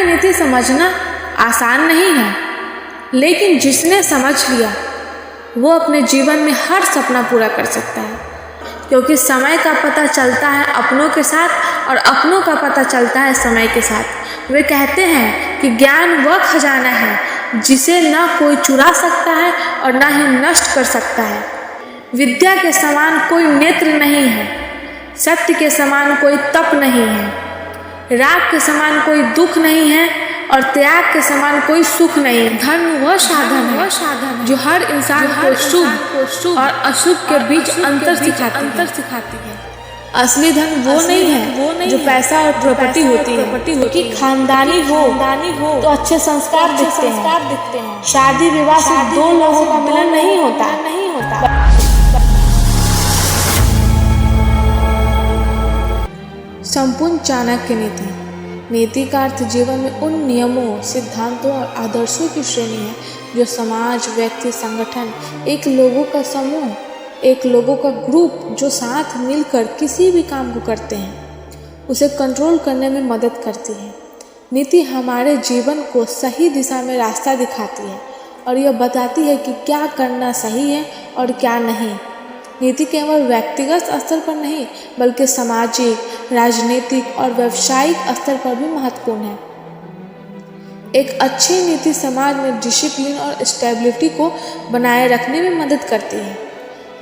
चाणक्य नीति समझना आसान नहीं है, लेकिन जिसने समझ लिया वो अपने जीवन में हर सपना पूरा कर सकता है, क्योंकि समय का पता चलता है अपनों के साथ और अपनों का पता चलता है समय के साथ। वे कहते हैं कि ज्ञान वह खजाना है जिसे न कोई चुरा सकता है और न ही नष्ट कर सकता है। विद्या के समान कोई नेत्र नहीं है, सत्य के समान कोई तप नहीं है, राग के समान कोई दुख नहीं है और त्याग के समान कोई सुख नहीं। धर्म वह साधन है जो हर इंसान को शुभ और अशुभ के बीच अंतर सिखाती है। असली धन वो नहीं है जो पैसा और प्रॉपर्टी होती है, क्योंकि खानदानी हो तो अच्छे संस्कार दिखते हैं। शादी विवाह से दो लोगों का मिलन नहीं होता। संपूर्ण चाणक्य नीति का अर्थ जीवन में उन नियमों, सिद्धांतों और आदर्शों की श्रेणी है जो समाज, व्यक्ति, संगठन, एक लोगों का समूह, एक लोगों का ग्रुप जो साथ मिलकर किसी भी काम को करते हैं उसे कंट्रोल करने में मदद करती है। नीति हमारे जीवन को सही दिशा में रास्ता दिखाती है और यह बताती है कि क्या करना सही है और क्या नहीं। नीति केवल व्यक्तिगत स्तर पर नहीं बल्कि सामाजिक, राजनीतिक और व्यावसायिक स्तर पर भी महत्वपूर्ण है। एक अच्छी नीति समाज में डिसिप्लिन और स्टेबिलिटी को बनाए रखने में मदद करती है।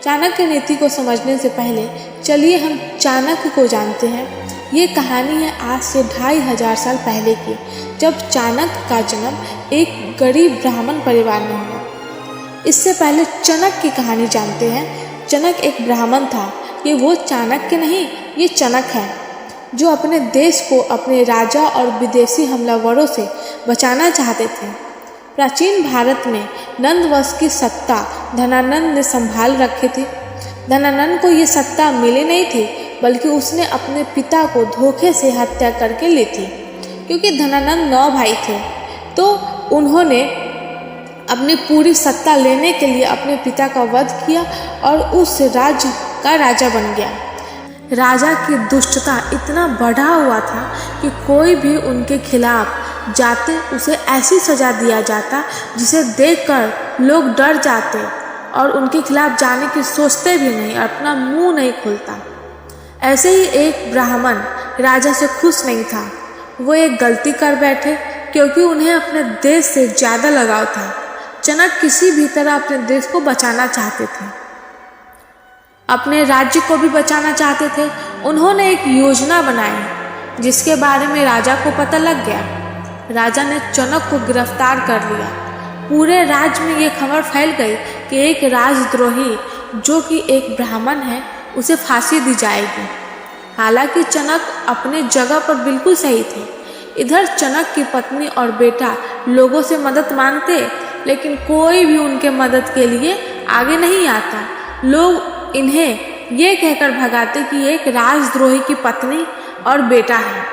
चाणक्य नीति को समझने से पहले चलिए हम चाणक्य को जानते हैं। ये कहानी है आज से 2500 साल पहले की, जब चाणक्य का जन्म एक गरीब ब्राह्मण परिवार में हुआ। इससे पहले चनक की कहानी जानते हैं। चनक एक ब्राह्मण था। ये वो चाणक्य नहीं, ये चनक है जो अपने देश को अपने राजा और विदेशी हमलावरों से बचाना चाहते थे। प्राचीन भारत में नंदवंश की सत्ता धनानंद ने संभाल रखी थी। धनानंद को ये सत्ता मिली नहीं थी, बल्कि उसने अपने पिता को धोखे से हत्या करके ली थी। क्योंकि धनानंद 9 भाई थे, तो उन्होंने अपनी पूरी सत्ता लेने के लिए अपने पिता का वध किया और उस राज्य का राजा बन गया। राजा की दुष्टता इतना बढ़ा हुआ था कि कोई भी उनके खिलाफ जाते उसे ऐसी सजा दिया जाता जिसे देखकर लोग डर जाते और उनके खिलाफ जाने की सोचते भी नहीं, अपना मुंह नहीं खोलता। ऐसे ही एक ब्राह्मण राजा से खुश नहीं था। वो एक गलती कर बैठे क्योंकि उन्हें अपने देश से ज़्यादा लगाव था। चनक किसी भी तरह अपने देश को बचाना चाहते थे, अपने राज्य को भी बचाना चाहते थे। उन्होंने एक योजना बनाई जिसके बारे में राजा को पता लग गया। राजा ने चनक को गिरफ्तार कर लिया। पूरे राज्य में ये खबर फैल गई कि एक राजद्रोही जो कि एक ब्राह्मण है उसे फांसी दी जाएगी। हालांकि चनक अपने जगह पर बिल्कुल सही थे। इधर चनक की पत्नी और बेटा लोगों से मदद मांगते, लेकिन कोई भी उनके मदद के लिए आगे नहीं आता। लोग इन्हें ये कहकर भगाते कि एक राजद्रोही की पत्नी और बेटा है।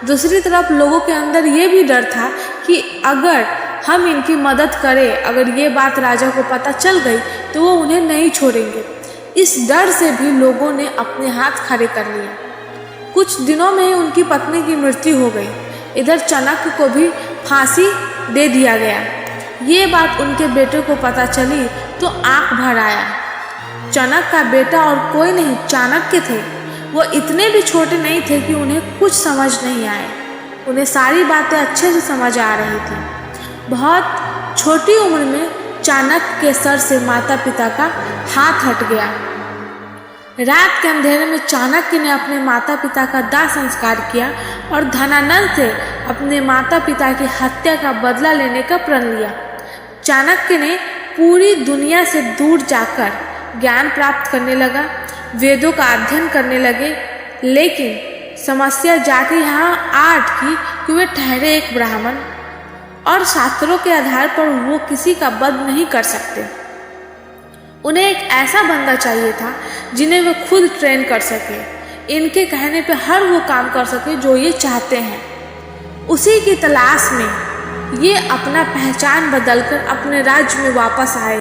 दूसरी तरफ लोगों के अंदर ये भी डर था कि अगर हम इनकी मदद करें, अगर ये बात राजा को पता चल गई तो वो उन्हें नहीं छोड़ेंगे। इस डर से भी लोगों ने अपने हाथ खड़े कर लिए। कुछ दिनों में ही उनकी पत्नी की मृत्यु हो गई। इधर चाणक्य को भी फांसी दे दिया गया। ये बात उनके बेटे को पता चली तो आंख भर आया। चाणक्य का बेटा और कोई नहीं चाणक्य थे। वो इतने भी छोटे नहीं थे कि उन्हें कुछ समझ नहीं आए। उन्हें सारी बातें अच्छे से समझ आ रही थी। बहुत छोटी उम्र में चाणक्य के सर से माता पिता का हाथ हट गया। रात के अंधेरे में चाणक्य ने अपने माता पिता का दाह संस्कार किया और धनानंद से अपने माता पिता की हत्या का बदला लेने का प्रण लिया। चाणक्य ने पूरी दुनिया से दूर जाकर ज्ञान प्राप्त करने लगा, वेदों का अध्ययन करने लगे। लेकिन समस्या जाके यहाँ आ अटकी कि वे ठहरे एक ब्राह्मण और शास्त्रों के आधार पर वो किसी का वध नहीं कर सकते। उन्हें एक ऐसा बंदा चाहिए था जिन्हें वे खुद ट्रेन कर सके, इनके कहने पे हर वो काम कर सके जो ये चाहते हैं। उसी की तलाश में ये अपना पहचान बदलकर अपने राज्य में वापस आए।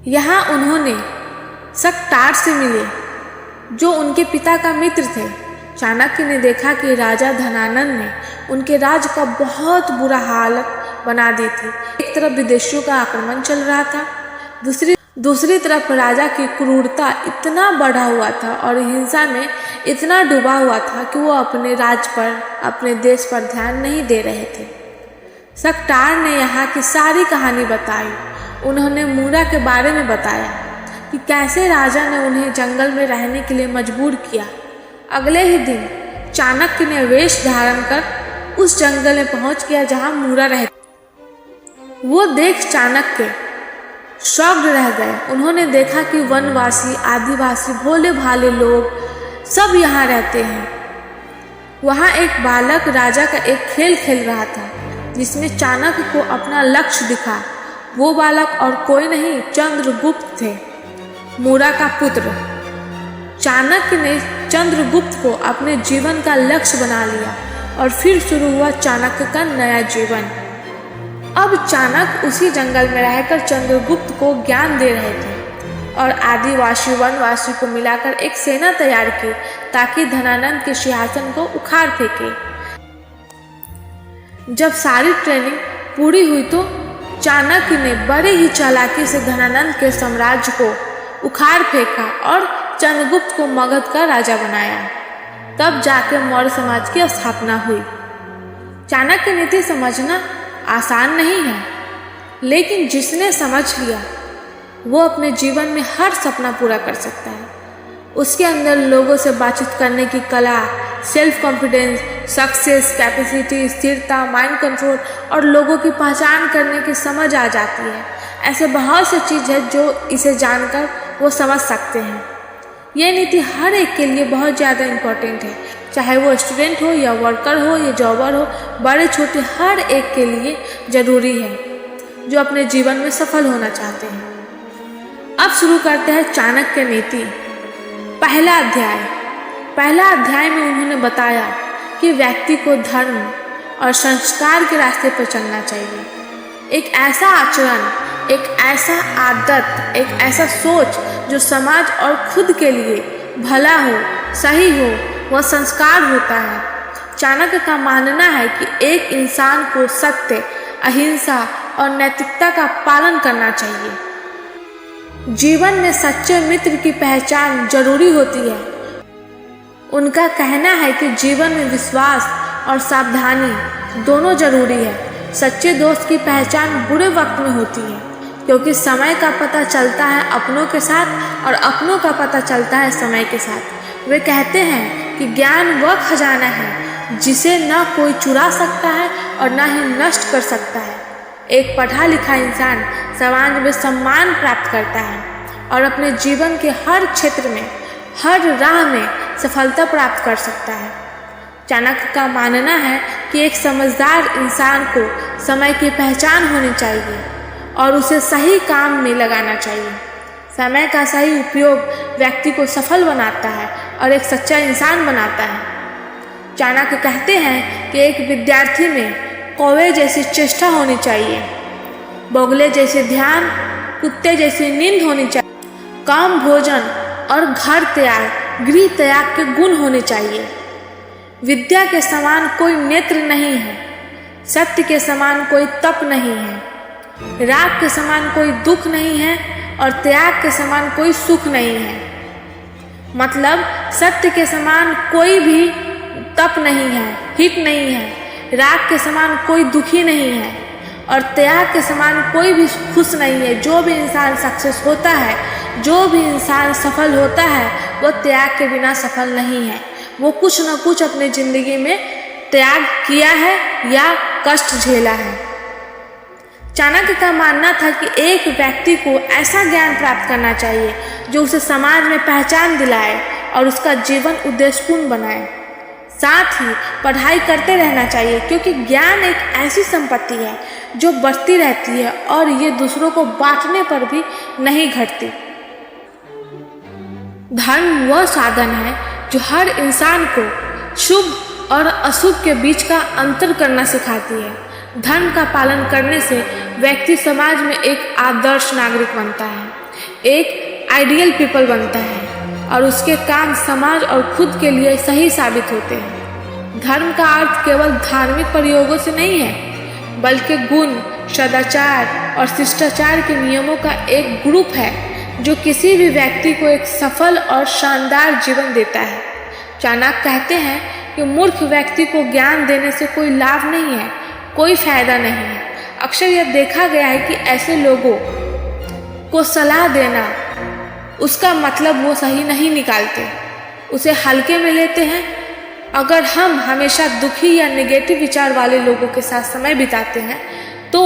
यहाँ उन्होंने सक्टार से मिले जो उनके पिता का मित्र थे। चाणक्य ने देखा कि राजा धनानंद ने उनके राज्य का बहुत बुरा हालत बना दी थी। एक तरफ विदेशियों का आक्रमण चल रहा था, दूसरी तरफ राजा की क्रूरता इतना बढ़ा हुआ था और हिंसा में इतना डूबा हुआ था कि वो अपने राज्य पर, अपने देश पर ध्यान नहीं दे रहे थे। सकटार ने यहाँ की सारी कहानी बताई। उन्होंने मूरा के बारे में बताया कि कैसे राजा ने उन्हें जंगल में रहने के लिए मजबूर किया। अगले ही दिन चाणक्य ने वेश धारण कर उस जंगल में पहुंच गया जहां मूरा रहती। वो देख चाणक्य शॉक्ड रह गए। उन्होंने देखा कि वनवासी, आदिवासी, भोले भाले लोग सब यहाँ रहते हैं। वहाँ एक बालक राजा का एक खेल खेल रहा था जिसमें चाणक्य को अपना लक्ष्य दिखा। वो बालक और कोई नहीं, चंद्रगुप्त थे, मूरा का पुत्र। चाणक्य ने चंद्रगुप्त को अपने जीवन का लक्ष्य बना लिया और फिर शुरू हुआ चाणक्य का नया जीवन। अब चाणक्य उसी जंगल में रहकर चंद्रगुप्त को ज्ञान दे रहे थे और आदिवासी वनवासी को मिलाकर एक सेना तैयार की ताकि धनानंद के सिंहासन को उखाड़ फेंके। जब सारी ट्रेनिंग पूरी हुई तो चाणक्य ने बड़े ही चालाकी से धनानंद के साम्राज्य को उखाड़ फेंका और चंद्रगुप्त को मगध का राजा बनाया। तब जाकर मौर्य समाज की स्थापना हुई। चाणक्य की नीति समझना आसान नहीं है, लेकिन जिसने समझ लिया वो अपने जीवन में हर सपना पूरा कर सकता है। उसके अंदर लोगों से बातचीत करने की कला, सेल्फ कॉन्फिडेंस, सक्सेस, कैपेसिटी, स्थिरता, माइंड कंट्रोल और लोगों की पहचान करने की समझ आ जाती है। ऐसे बहुत सी चीज़ है जो इसे जानकर वो समझ सकते हैं। ये नीति हर एक के लिए बहुत ज़्यादा इम्पोर्टेंट है, चाहे वो स्टूडेंट हो या वर्कर हो या जॉबर हो, बड़े छोटे हर एक के लिए ज़रूरी है जो अपने जीवन में सफल होना चाहते हैं। अब शुरू करते हैं चाणक्य नीति। पहला अध्याय में उन्होंने बताया कि व्यक्ति को धर्म और संस्कार के रास्ते पर चलना चाहिए। एक ऐसा आचरण, एक ऐसा आदत, एक ऐसा सोच जो समाज और खुद के लिए भला हो, सही हो, वह संस्कार होता है। चाणक्य का मानना है कि एक इंसान को सत्य, अहिंसा और नैतिकता का पालन करना चाहिए। जीवन में सच्चे मित्र की पहचान जरूरी होती है। उनका कहना है कि जीवन में विश्वास और सावधानी दोनों जरूरी है। सच्चे दोस्त की पहचान बुरे वक्त में होती है, क्योंकि समय का पता चलता है अपनों के साथ और अपनों का पता चलता है समय के साथ। वे कहते हैं कि ज्ञान वह खजाना है जिसे न कोई चुरा सकता है और न ही नष्ट कर सकता है। एक पढ़ा लिखा इंसान समाज में सम्मान प्राप्त करता है और अपने जीवन के हर क्षेत्र में, हर राह में सफलता प्राप्त कर सकता है। चाणक्य का मानना है कि एक समझदार इंसान को समय की पहचान होनी चाहिए और उसे सही काम में लगाना चाहिए। समय का सही उपयोग व्यक्ति को सफल बनाता है और एक सच्चा इंसान बनाता है। चाणक्य कहते हैं कि एक विद्यार्थी में कौवे जैसी चेष्टा होनी चाहिए, बगुले जैसे ध्यान, कुत्ते जैसी नींद होनी चाहिए, काम, भोजन और घर त्याग, गृह त्याग के गुण होने चाहिए। विद्या के समान कोई नेत्र नहीं है, सत्य के समान कोई तप नहीं है, राग के समान कोई दुख नहीं है और त्याग के समान कोई सुख नहीं है। मतलब सत्य के समान कोई भी तप नहीं है, हित नहीं है, राग के समान कोई दुखी नहीं है और त्याग के समान कोई भी खुश नहीं है। जो भी इंसान सक्सेस होता है, जो भी इंसान सफल होता है, वो त्याग के बिना सफल नहीं है। वो कुछ न कुछ अपने ज़िंदगी में त्याग किया है या कष्ट झेला है। चाणक्य का मानना था कि एक व्यक्ति को ऐसा ज्ञान प्राप्त करना चाहिए जो उसे समाज में पहचान दिलाए और उसका जीवन उद्देश्यपूर्ण बनाए। साथ ही पढ़ाई करते रहना चाहिए, क्योंकि ज्ञान एक ऐसी संपत्ति है जो बढ़ती रहती है और ये दूसरों को बांटने पर भी नहीं घटती। धर्म वह साधन है जो हर इंसान को शुभ और अशुभ के बीच का अंतर करना सिखाती है। धर्म का पालन करने से व्यक्ति समाज में एक आदर्श नागरिक बनता है, एक आइडियल पीपल बनता है और उसके काम समाज और खुद के लिए सही साबित होते हैं। धर्म का अर्थ केवल धार्मिक प्रयोगों से नहीं है, बल्कि गुण, सदाचार और शिष्टाचार के नियमों का एक ग्रुप है जो किसी भी व्यक्ति को एक सफल और शानदार जीवन देता है। चाणक्य कहते हैं कि मूर्ख व्यक्ति को ज्ञान देने से कोई लाभ नहीं है, कोई फायदा नहीं है। अक्सर यह देखा गया है कि ऐसे लोगों को सलाह देना, उसका मतलब वो सही नहीं निकालते, उसे हल्के में लेते हैं। अगर हम हमेशा दुखी या नेगेटिव विचार वाले लोगों के साथ समय बिताते हैं तो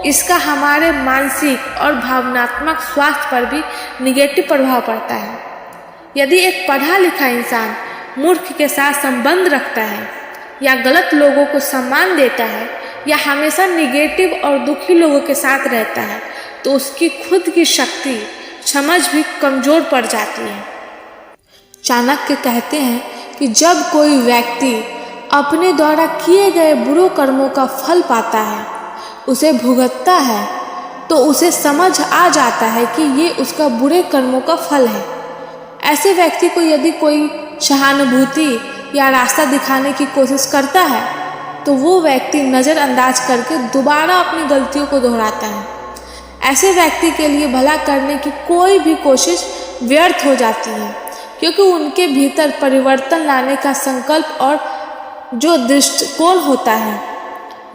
इसका हमारे मानसिक और भावनात्मक स्वास्थ्य पर भी नेगेटिव प्रभाव पड़ता है। यदि एक पढ़ा लिखा इंसान मूर्ख के साथ संबंध रखता है या गलत लोगों को सम्मान देता है या हमेशा नेगेटिव और दुखी लोगों के साथ रहता है तो उसकी खुद की शक्ति, समझ भी कमज़ोर पड़ जाती है। चाणक्य कहते हैं कि जब कोई व्यक्ति अपने द्वारा किए गए बुरे कर्मों का फल पाता है, उसे भुगतता है, तो उसे समझ आ जाता है कि ये उसका बुरे कर्मों का फल है। ऐसे व्यक्ति को यदि कोई सहानुभूति या रास्ता दिखाने की कोशिश करता है तो वो व्यक्ति नज़रअंदाज करके दोबारा अपनी गलतियों को दोहराता है। ऐसे व्यक्ति के लिए भला करने की कोई भी कोशिश व्यर्थ हो जाती है, क्योंकि उनके भीतर परिवर्तन लाने का संकल्प और जो दृष्टिकोण होता है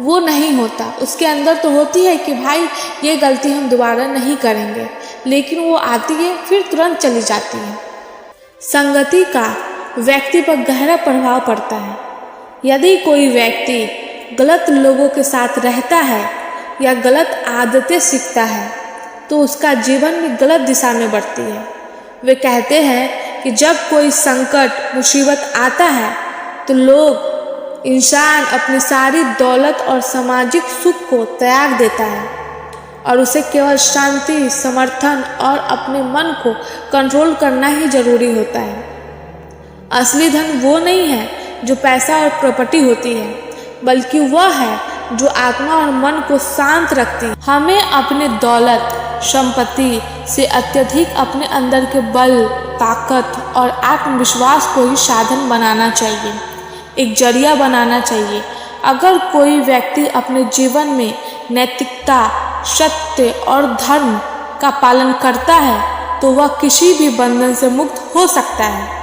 वो नहीं होता। उसके अंदर तो होती है कि भाई ये गलती हम दोबारा नहीं करेंगे, लेकिन वो आती है फिर तुरंत चली जाती है। संगति का व्यक्ति पर गहरा प्रभाव पड़ता है। यदि कोई व्यक्ति गलत लोगों के साथ रहता है या गलत आदतें सीखता है तो उसका जीवन भी गलत दिशा में बढ़ती है। वे कहते हैं कि जब कोई संकट, मुसीबत आता है तो इंसान अपनी सारी दौलत और सामाजिक सुख को त्याग देता है और उसे केवल शांति, समर्थन और अपने मन को कंट्रोल करना ही जरूरी होता है। असली धन वो नहीं है जो पैसा और प्रॉपर्टी होती है, बल्कि वह है जो आत्मा और मन को शांत रखती है। हमें अपने दौलत, संपत्ति से अत्यधिक अपने अंदर के बल, ताकत और आत्मविश्वास को ही साधन बनाना चाहिए, एक जरिया बनाना चाहिए। अगर कोई व्यक्ति अपने जीवन में नैतिकता, सत्य और धर्म का पालन करता है तो वह किसी भी बंधन से मुक्त हो सकता है।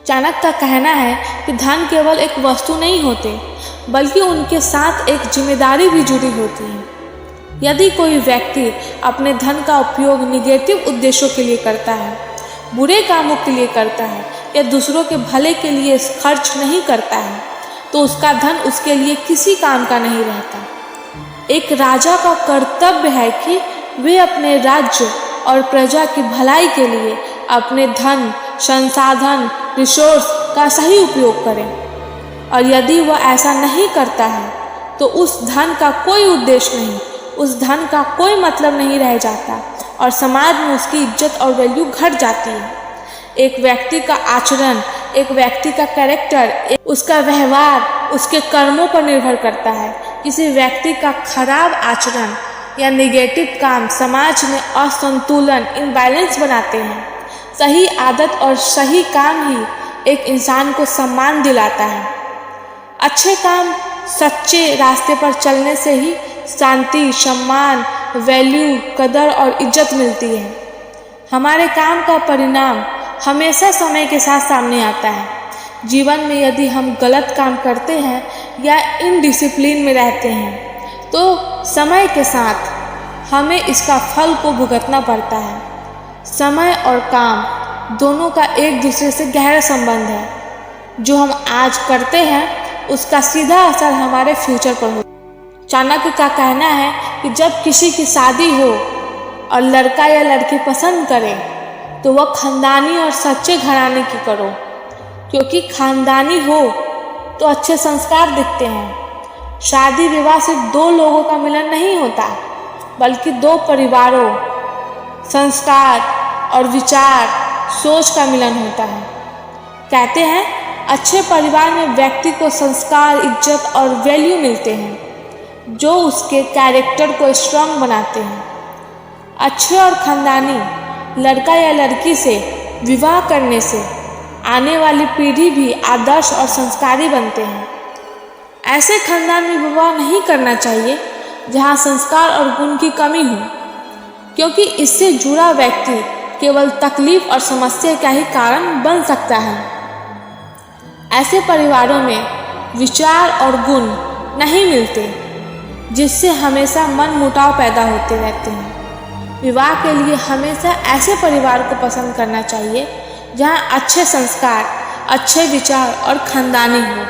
चाणक्य का कहना है कि धन केवल एक वस्तु नहीं होते, बल्कि उनके साथ एक जिम्मेदारी भी जुड़ी होती है। यदि कोई व्यक्ति अपने धन का उपयोग निगेटिव उद्देश्यों के लिए करता है, बुरे कामों के लिए करता है या दूसरों के भले के लिए खर्च नहीं करता है तो उसका धन उसके लिए किसी काम का नहीं रहता। एक राजा का कर्तव्य है कि वे अपने राज्य और प्रजा की भलाई के लिए अपने धन, संसाधन, रिसोर्स का सही उपयोग करें, और यदि वह ऐसा नहीं करता है तो उस धन का कोई उद्देश्य नहीं, उस धन का कोई मतलब नहीं रह जाता और समाज में उसकी इज्जत और वैल्यू घट जाती है। एक व्यक्ति का आचरण, एक व्यक्ति का कैरेक्टर, उसका व्यवहार उसके कर्मों पर निर्भर करता है। किसी व्यक्ति का खराब आचरण या नेगेटिव काम समाज में असंतुलन, इम्बैलेंस बनाते हैं। सही आदत और सही काम ही एक इंसान को सम्मान दिलाता है। अच्छे काम, सच्चे रास्ते पर चलने से ही शांति, सम्मान, वैल्यू, कदर और इज्जत मिलती है। हमारे काम का परिणाम हमेशा समय के साथ सामने आता है। जीवन में यदि हम गलत काम करते हैं या इनडिसिप्लिन में रहते हैं तो समय के साथ हमें इसका फल को भुगतना पड़ता है। समय और काम दोनों का एक दूसरे से गहरा संबंध है। जो हम आज करते हैं उसका सीधा असर हमारे फ्यूचर पर हो। चाणक्य का कहना है कि जब किसी की शादी हो और लड़का या लड़की पसंद करे तो वह खानदानी और सच्चे घराने की करो, क्योंकि खानदानी हो तो अच्छे संस्कार दिखते हैं। शादी विवाह सिर्फ दो लोगों का मिलन नहीं होता, बल्कि दो परिवारों, संस्कार और विचार, सोच का मिलन होता है। कहते हैं अच्छे परिवार में व्यक्ति को संस्कार, इज्जत और वैल्यू मिलते हैं जो उसके कैरेक्टर को स्ट्रांग बनाते हैं। अच्छे और खानदानी लड़का या लड़की से विवाह करने से आने वाली पीढ़ी भी आदर्श और संस्कारी बनते हैं। ऐसे खानदान में विवाह नहीं करना चाहिए जहाँ संस्कार और गुण की कमी हो, क्योंकि इससे जुड़ा व्यक्ति केवल तकलीफ और समस्या का ही कारण बन सकता है। ऐसे परिवारों में विचार और गुण नहीं मिलते, जिससे हमेशा मनमुटाव पैदा होते रहते हैं। विवाह के लिए हमेशा ऐसे परिवार को पसंद करना चाहिए जहाँ अच्छे संस्कार, अच्छे विचार और खानदानी हो।